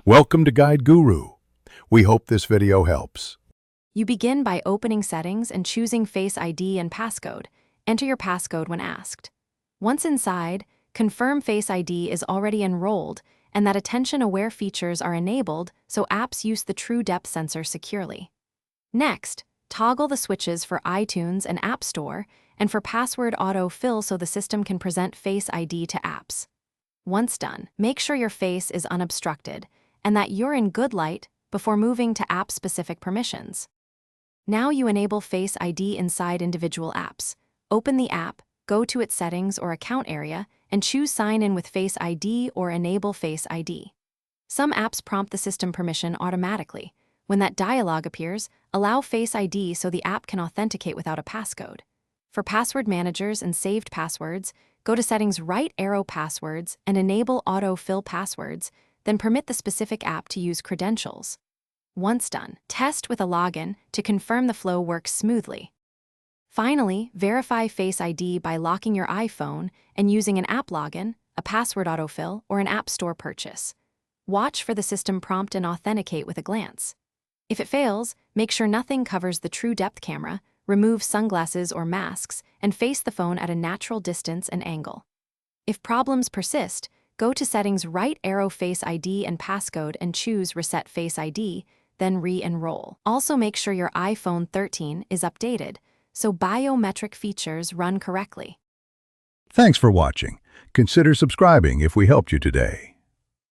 Welcome to Guide Guru. We hope this video helps. You begin by opening Settings and choosing Face ID and Passcode. Enter your passcode when asked. Once inside, confirm Face ID is already enrolled and that attention-aware features are enabled so apps use the true depth sensor securely. Next, toggle the switches for iTunes and App Store and for password auto-fill so the system can present Face ID to apps. Once done, make sure your face is unobstructed and that you're in good light before moving to app-specific permissions. Now you enable Face ID inside individual apps. Open the app, go to its settings or account area, and choose Sign in with Face ID or Enable Face ID. Some apps prompt the system permission automatically. When that dialog appears, allow Face ID so the app can authenticate without a passcode. For password managers and saved passwords, go to Settings, right arrow Passwords, and enable Auto-fill passwords, then permit the specific app to use credentials. Once done, test with a login to confirm the flow works smoothly. Finally, verify Face ID by locking your iPhone and using an app login, a password autofill, or an App Store purchase. Watch for the system prompt and authenticate with a glance. If it fails, make sure nothing covers the true depth camera, remove sunglasses or masks, and face the phone at a natural distance and angle. If problems persist, go to Settings, right arrow Face ID and Passcode and choose Reset Face ID, then re-enroll. Also make sure your iPhone 13 is updated, so biometric features run correctly. Thanks for watching. Consider subscribing if we helped you today.